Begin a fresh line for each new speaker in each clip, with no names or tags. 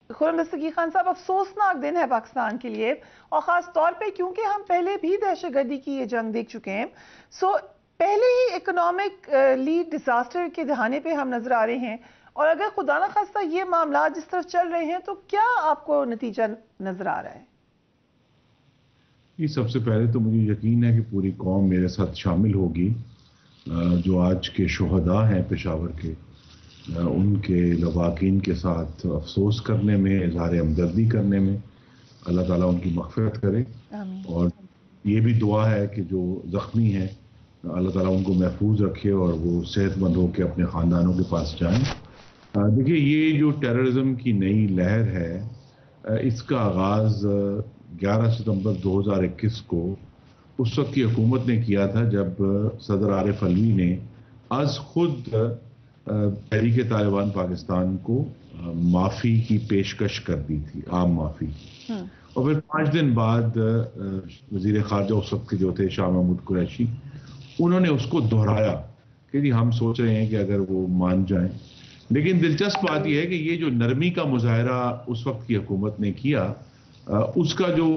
خرم دستگیر خان صاحب، افسوسناک دن ہے پاکستان کے لیے، اور خاص طور پہ کیونکہ ہم پہلے بھی دہشت گردی کی یہ جنگ دیکھ چکے ہیں. پہلے ہی اکنامک لیڈ ڈیزاسٹر کے دہانے پہ ہم نظر آ رہے ہیں، اور اگر خدا نہ خواستہ یہ معاملات جس طرح چل رہے ہیں تو کیا آپ کو نتیجہ نظر آ رہا ہے؟
یہ سب سے پہلے تو مجھے یقین ہے کہ پوری قوم میرے ساتھ شامل ہوگی. جو آج کے شہداء ہیں پشاور کے، ان کے لواحقین کے ساتھ افسوس کرنے میں، اظہار ہمدردی کرنے میں. اللہ تعالیٰ ان کی مغفرت کرے. اور یہ بھی دعا ہے کہ جو زخمی ہیں اللہ تعالیٰ ان کو محفوظ رکھے اور وہ صحت مند ہو کے اپنے خاندانوں کے پاس جائیں. دیکھیے، یہ جو ٹیررزم کی نئی لہر ہے، اس کا آغاز 11 ستمبر 2021 کو اس وقت کی حکومت نے کیا تھا جب صدر عارف علوی نے از خود تحریک طالبان پاکستان کو معافی کی پیشکش کر دی تھی، عام معافی. اور پھر 5 دن بعد وزیر خارجہ اس وقت کے جو تھے شاہ محمود قریشی، انہوں نے اس کو دہرایا کہ جی ہم سوچ رہے ہیں کہ اگر وہ مان جائیں. لیکن دلچسپ بات یہ ہے کہ یہ جو نرمی کا مظاہرہ اس وقت کی حکومت نے کیا، اس کا جو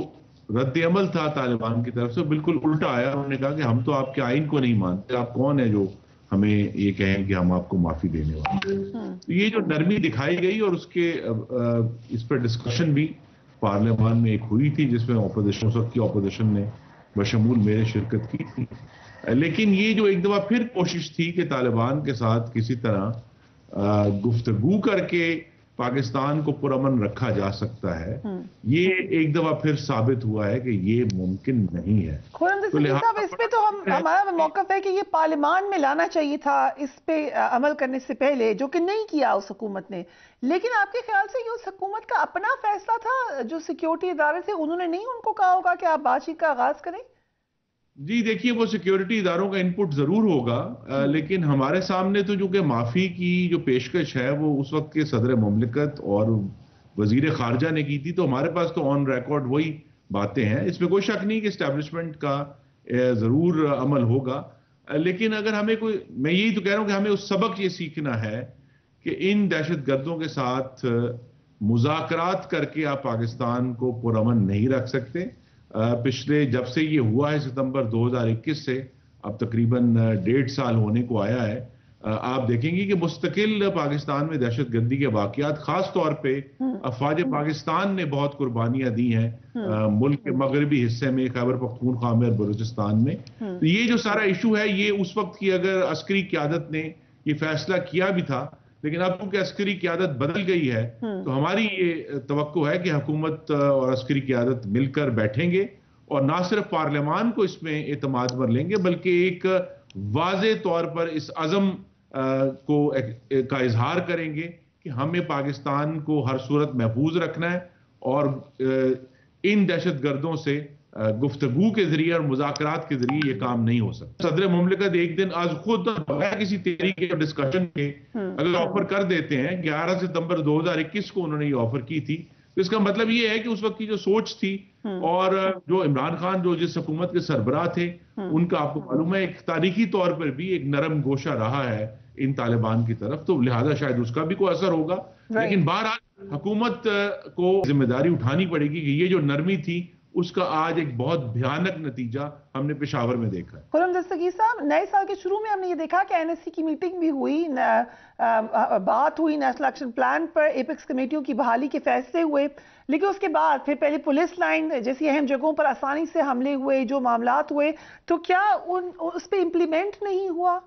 رد عمل تھا طالبان کی طرف سے بالکل الٹا آیا. انہوں نے کہا کہ ہم تو آپ کے آئین کو نہیں مانتے، آپ کون ہیں جو ہمیں یہ کہیں کہ ہم آپ کو معافی دینے والے ہیں. یہ جو نرمی دکھائی گئی، اور اس پر ڈسکشن بھی پارلیمان میں ایک ہوئی تھی جس میں اس وقت کی اپوزیشن نے بشمول میرے شرکت کی تھی. لیکن یہ جو ایک دفعہ پھر کوشش تھی کہ طالبان کے ساتھ کسی طرح گفتگو کر کے پاکستان کو پرامن رکھا جا سکتا ہے، یہ ایک دفعہ پھر ثابت ہوا ہے کہ یہ ممکن نہیں ہے.
خرم دستگیر صاحب، اس پہ تو ہمارا موقف ہے کہ یہ پارلیمان میں لانا چاہیے تھا اس پہ عمل کرنے سے پہلے، جو کہ نہیں کیا اس حکومت نے. لیکن آپ کے خیال سے یہ اس حکومت کا اپنا فیصلہ تھا؟ جو سیکیورٹی ادارے تھے انہوں نے نہیں ان کو کہا ہوگا کہ آپ بات چیت کا آغاز کریں؟
جی دیکھیے، وہ سیکیورٹی اداروں کا انپٹ ضرور ہوگا، لیکن ہمارے سامنے تو جو کہ معافی کی جو پیشکش ہے وہ اس وقت کے صدر مملکت اور وزیر خارجہ نے کی تھی. تو ہمارے پاس تو آن ریکارڈ وہی باتیں ہیں. اس میں کوئی شک نہیں کہ اسٹیبلشمنٹ کا ضرور عمل ہوگا. لیکن اگر میں یہی تو کہہ رہا ہوں کہ ہمیں اس سبق یہ سیکھنا ہے کہ ان دہشت گردوں کے ساتھ مذاکرات کر کے آپ پاکستان کو پرامن نہیں رکھ سکتے. پچھلے جب سے یہ ہوا ہے ستمبر 2021 سے اب تقریباً 1.5 سال ہونے کو آیا ہے، آپ دیکھیں گے کہ مستقل پاکستان میں دہشت گردی کے واقعات، خاص طور پہ افواج پاکستان نے بہت قربانیاں دی ہیں ملک کے مغربی حصے میں، خیبر پختونخوا میں اور بلوچستان میں. تو یہ جو سارا ایشو ہے، یہ اس وقت کی اگر عسکری قیادت نے یہ فیصلہ کیا بھی تھا، لیکن اب کیونکہ عسکری قیادت بدل گئی ہے تو ہماری یہ توقع ہے کہ حکومت اور عسکری قیادت مل کر بیٹھیں گے اور نہ صرف پارلیمان کو اس میں اعتماد پر لیں گے بلکہ ایک واضح طور پر اس عزم کا اظہار کریں گے کہ ہمیں پاکستان کو ہر صورت محفوظ رکھنا ہے اور ان دہشت گردوں سے گفتگو کے ذریعے اور مذاکرات کے ذریعے یہ کام نہیں ہو سکتا. صدر مملکت ایک دن از خود بغیر کسی تحریک یا ڈسکشن کے اگر آفر کر دیتے ہیں، 11 ستمبر 2021 کو انہوں نے یہ آفر کی تھی، تو اس کا مطلب یہ ہے کہ اس وقت کی جو سوچ تھی اور جو عمران خان جو جس حکومت کے سربراہ تھے ان کا آپ کو معلوم ہے ایک تاریخی طور پر بھی ایک نرم گوشہ رہا ہے ان طالبان کی طرف، تو لہذا شاید اس کا بھی کوئی اثر ہوگا. لیکن بہرحال حکومت کو ذمہ داری اٹھانی پڑے گی کہ یہ جو نرمی تھی اس کا آج ایک بہت بھیانک نتیجہ ہم نے پشاور میں دیکھا ہے.
خرم دستگیر صاحب، نئے سال کے شروع میں ہم نے یہ دیکھا کہ این ایس سی کی میٹنگ بھی ہوئی، بات ہوئی نیشنل ایکشن پلان پر، ایپیکس کمیٹیوں کی بحالی کے فیصلے ہوئے، لیکن اس کے بعد پھر پہلے پولیس لائن جیسی اہم جگہوں پر آسانی سے حملے ہوئے، جو معاملات ہوئے، تو کیا اس پہ امپلیمنٹ نہیں ہوا؟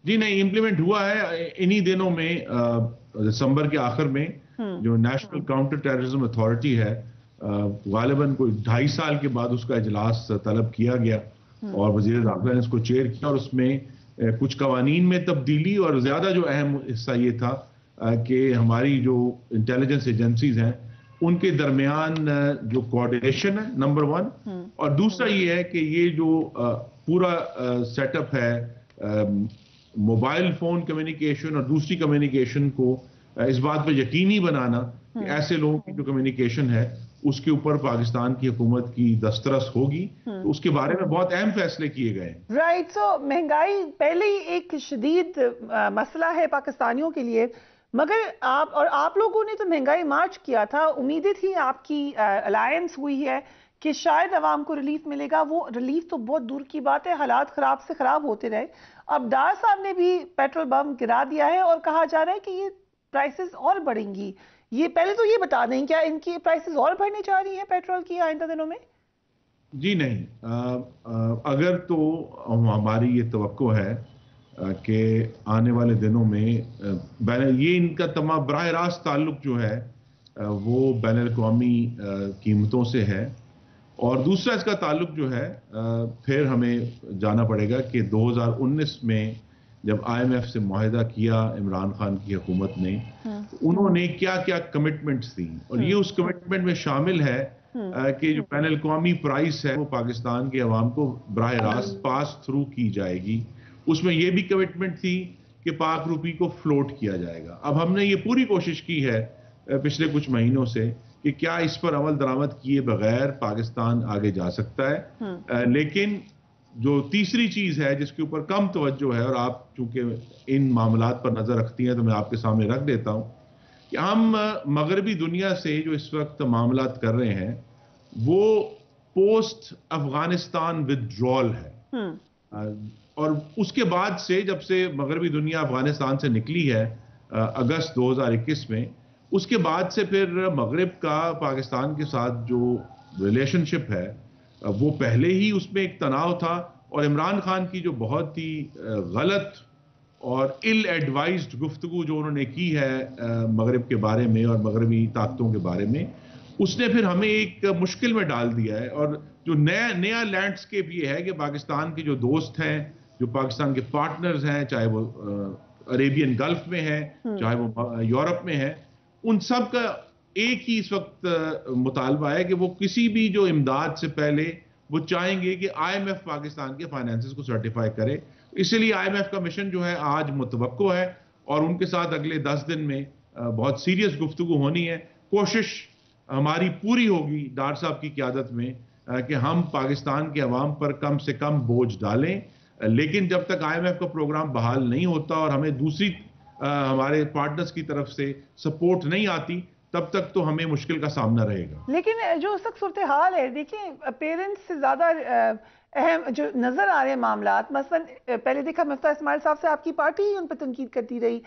جی نہیں، امپلیمنٹ ہوا ہے. انہی دنوں میں دسمبر کے آخر میں جو نیشنل کاؤنٹر ٹیررزم اتھارٹی ہے، غالباً کوئی 2.5 سال کے بعد اس کا اجلاس طلب کیا گیا اور وزیر داخلہ نے اس کو چیئر کیا، اور اس میں کچھ قوانین میں تبدیلی، اور زیادہ جو اہم حصہ یہ تھا کہ ہماری جو انٹیلیجنس ایجنسیز ہیں ان کے درمیان جو کوآرڈینیشن ہے نمبر 1، اور دوسرا یہ ہے کہ یہ جو پورا سیٹ اپ ہے موبائل فون کمیونیکیشن اور دوسری کمیونیکیشن کو اس بات پہ یقینی بنانا کہ ایسے لوگوں کی جو کمیونیکیشن ہے اس کے اوپر پاکستان کی حکومت کی دسترس ہوگی. تو اس کے بارے میں بہت اہم فیصلے کیے گئے ہیں.
رائٹ. سو مہنگائی پہلے ہی ایک شدید مسئلہ ہے پاکستانیوں کے لیے، مگر آپ لوگوں نے تو مہنگائی مارچ کیا تھا، امیدیں تھی آپ کی الائنس ہوئی ہے کہ شاید عوام کو ریلیف ملے گا. وہ ریلیف تو بہت دور کی بات ہے، حالات خراب سے خراب ہوتے رہے. اب ڈار صاحب نے بھی پیٹرول بم گرا دیا ہے اور کہا جا رہا ہے کہ یہ پرائسز اور بڑھیں گی. یہ پہلے تو یہ بتا دیں کیا ان کی پرائسز اور بڑھنے جا رہی ہیں پیٹرول کی آئندہ دنوں میں؟
جی نہیں، اگر تو ہماری یہ توقع ہے کہ آنے والے دنوں میں یہ ان کا تمام براہ راست تعلق جو ہے وہ بین الاقوامی قیمتوں سے ہے. اور دوسرا اس کا تعلق جو ہے پھر ہمیں جانا پڑے گا کہ 2019 میں جب آئی ایم ایف سے معاہدہ کیا عمران خان کی حکومت نے، انہوں نے کیا کیا کمٹمنٹس دی، اور یہ اس کمٹمنٹ میں شامل ہے کہ جو بین الاقوامی پرائس ہے وہ پاکستان کے عوام کو براہ راست پاس تھرو کی جائے گی. اس میں یہ بھی کمٹمنٹ تھی کہ پاک روپی کو فلوٹ کیا جائے گا. اب ہم نے یہ پوری کوشش کی ہے پچھلے کچھ مہینوں سے کہ کیا اس پر عمل درآمد کیے بغیر پاکستان آگے جا سکتا ہے. لیکن جو تیسری چیز ہے جس کے اوپر کم توجہ ہے، اور آپ چونکہ ان معاملات پر نظر رکھتی ہیں تو میں آپ کے سامنے رکھ دیتا ہوں کہ ہم مغربی دنیا سے جو اس وقت معاملات کر رہے ہیں وہ پوسٹ افغانستان ودڈرال ہے. اور اس کے بعد سے جب سے مغربی دنیا افغانستان سے نکلی ہے اگست 2021 میں، اس کے بعد سے پھر مغرب کا پاکستان کے ساتھ جو ریلیشن شپ ہے وہ پہلے ہی اس میں ایک تناؤ تھا. اور عمران خان کی جو بہت ہی غلط اور ill advised گفتگو جو انہوں نے کی ہے مغرب کے بارے میں اور مغربی طاقتوں کے بارے میں، اس نے پھر ہمیں ایک مشکل میں ڈال دیا ہے. اور جو نیا لینڈسکیپ یہ ہے کہ پاکستان کے جو دوست ہیں، جو پاکستان کے پارٹنرز ہیں، چاہے وہ عربین گلف میں ہیں، چاہے وہ یورپ میں ہیں، ان سب کا ایک ہی اس وقت مطالبہ ہے کہ وہ کسی بھی جو امداد سے پہلے وہ چاہیں گے کہ آئی ایم ایف پاکستان کے فائنانسز کو سرٹیفائی کرے. اسی لیے آئی ایم ایف کا مشن جو ہے آج متوقع ہے اور ان کے ساتھ اگلے 10 دن میں بہت سیریس گفتگو ہونی ہے. کوشش ہماری پوری ہوگی ڈار صاحب کی قیادت میں کہ ہم پاکستان کے عوام پر کم سے کم بوجھ ڈالیں. لیکن جب تک آئی ایم ایف کا پروگرام بحال نہیں ہوتا اور ہمیں دوسری ہمارے پارٹنرز کی طرف سے سپورٹ نہیں آتی، تب تک تو ہمیں مشکل کا سامنا رہے گا.
لیکن جو اس وقت صورتحال ہے، دیکھیں پیرنٹس سے زیادہ اہم جو نظر آ رہے ہیں معاملات، مثلا پہلے دیکھا مفتاح اسماعیل صاحب سے آپ کی پارٹی ہی ان پہ تنقید کرتی رہی،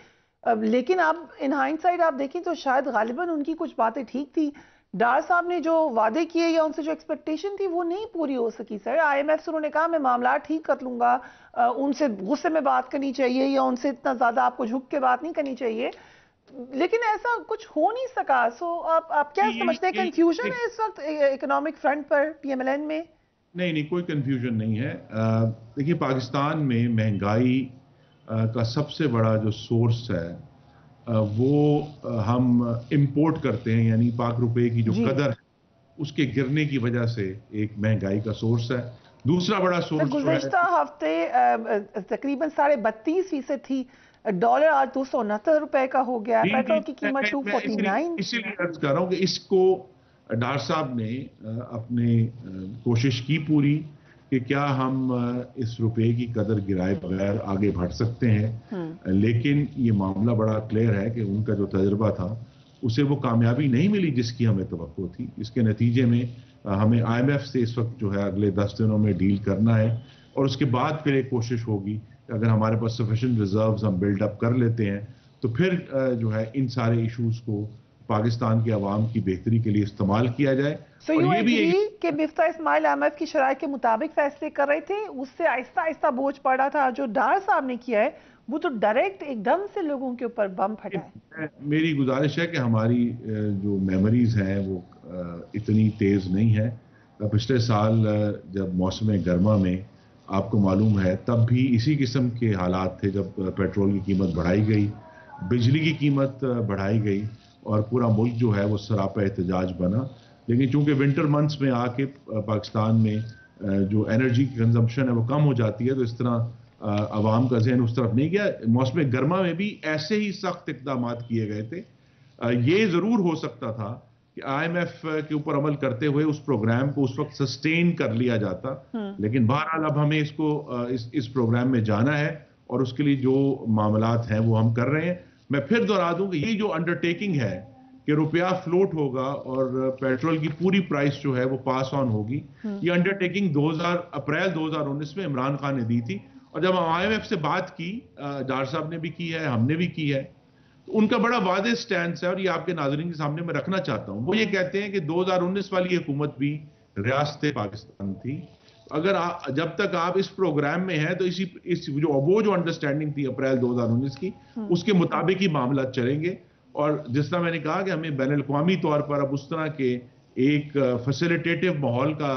لیکن اب ان ہائنڈ سائڈ آپ دیکھیں تو شاید غالباً ان کی کچھ باتیں ٹھیک تھی. ڈار صاحب نے جو وعدے کیے یا ان سے جو ایکسپیکٹیشن تھی وہ نہیں پوری ہو سکی. سر آئی ایم ایف سے انہوں نے کہا میں معاملات ٹھیک کر لوں گا، ان سے غصے میں بات کرنی چاہیے یا ان سے اتنا زیادہ آپ کو جھک کے بات نہیں کرنی چاہیے، لیکن ایسا کچھ ہو نہیں سکا. سو آپ کیا سمجھتے ہیں کنفیوژن ہے اس وقت اکنامک فرنٹ پر پی ایم ایل این میں؟
نہیں کوئی کنفیوژن نہیں ہے. دیکھیے پاکستان میں مہنگائی کا سب سے بڑا جو سورس ہے وہ ہم امپورٹ کرتے ہیں، یعنی پاک روپے کی جو قدر ہے اس کے گرنے کی وجہ سے ایک مہنگائی کا سورس ہے. دوسرا بڑا سورس
گزشتہ ہفتے تقریباً 32% تھی، ڈالر آج 269 روپے کا ہو گیا، پیٹرول کی قیمت 249.
اسی لیے عرض کر رہا ہوں کہ اس کو ڈار صاحب نے اپنے کوشش کی پوری کہ کیا ہم اس روپے کی قدر گرائے بغیر آگے بڑھ سکتے ہیں. لیکن یہ معاملہ بڑا کلیئر ہے کہ ان کا جو تجربہ تھا اسے وہ کامیابی نہیں ملی جس کی ہمیں توقع تھی. اس کے نتیجے میں ہمیں آئی ایم ایف سے اس وقت جو ہے اگلے 10 دنوں میں ڈیل کرنا ہے، اور اس کے بعد پھر ایک کوشش ہوگی کہ اگر ہمارے پاس سفیشینٹ ریزروز ہم بلڈ اپ کر لیتے ہیں تو پھر جو ہے ان سارے ایشوز کو پاکستان کے عوام کی بہتری کے لیے استعمال کیا جائے.
سو یو ایگری کہ مفتاح اسماعیل آئی ایم ایف کی شرائط کے مطابق فیصلے کر رہے تھے، اس سے آہستہ آہستہ بوجھ پڑ رہا تھا. جو ڈار صاحب نے کیا ہے وہ تو ڈائریکٹ ایک دم سے لوگوں کے اوپر بم پھٹا ہے.
میری گزارش ہے کہ ہماری جو میموریز ہیں وہ اتنی تیز نہیں ہے. پچھلے سال جب موسم گرما میں آپ کو معلوم ہے تب بھی اسی قسم کے حالات تھے جب پیٹرول کی قیمت بڑھائی گئی، بجلی کی قیمت بڑھائی گئی اور پورا ملک جو ہے وہ سراپا احتجاج بنا. لیکن چونکہ ونٹر منتھس میں آ کے پاکستان میں جو انرجی کی کنزمپشن ہے وہ کم ہو جاتی ہے تو اس طرح عوام کا ذہن اس طرف نہیں گیا. موسم گرما میں بھی ایسے ہی سخت اقدامات کیے گئے تھے. یہ ضرور ہو سکتا تھا کہ آئی ایم ایف کے اوپر عمل کرتے ہوئے اس پروگرام کو اس وقت سسٹین کر لیا جاتا، لیکن بہرحال اب ہمیں اس کو اس پروگرام میں جانا ہے اور اس کے لیے جو معاملات ہیں وہ ہم کر رہے ہیں. میں پھر دہرا دوں کہ یہ جو انڈرٹیکنگ ہے کہ روپیہ فلوٹ ہوگا اور پیٹرول کی پوری پرائس جو ہے وہ پاس آن ہوگی، یہ انڈرٹیکنگ اپریل 2019 میں عمران خان نے دی تھی، اور جب ہم IMF سے بات کی، ڈار صاحب نے بھی کی ہے، ہم نے بھی کی ہے، تو ان کا بڑا واضح سٹینس ہے، اور یہ آپ کے ناظرین کے سامنے میں رکھنا چاہتا ہوں۔ وہ یہ کہتے ہیں کہ 2019 والی حکومت بھی ریاست پاکستان تھی، اگر جب تک آپ اس پروگرام میں ہیں تو وہ جو انڈرسٹینڈنگ تھی اپریل 2019 کی، اس کے مطابق ہی معاملات چلیں گے، اور جس طرح میں نے کہا کہ ہمیں بین الاقوامی طور پر اب اس طرح کے ایک فیسیلیٹیٹو ماحول کا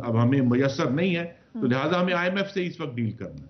اب ہمیں میسر نہیں ہے، تو لہٰذا ہمیں IMF سے اس وقت ڈیل کرنا ہے۔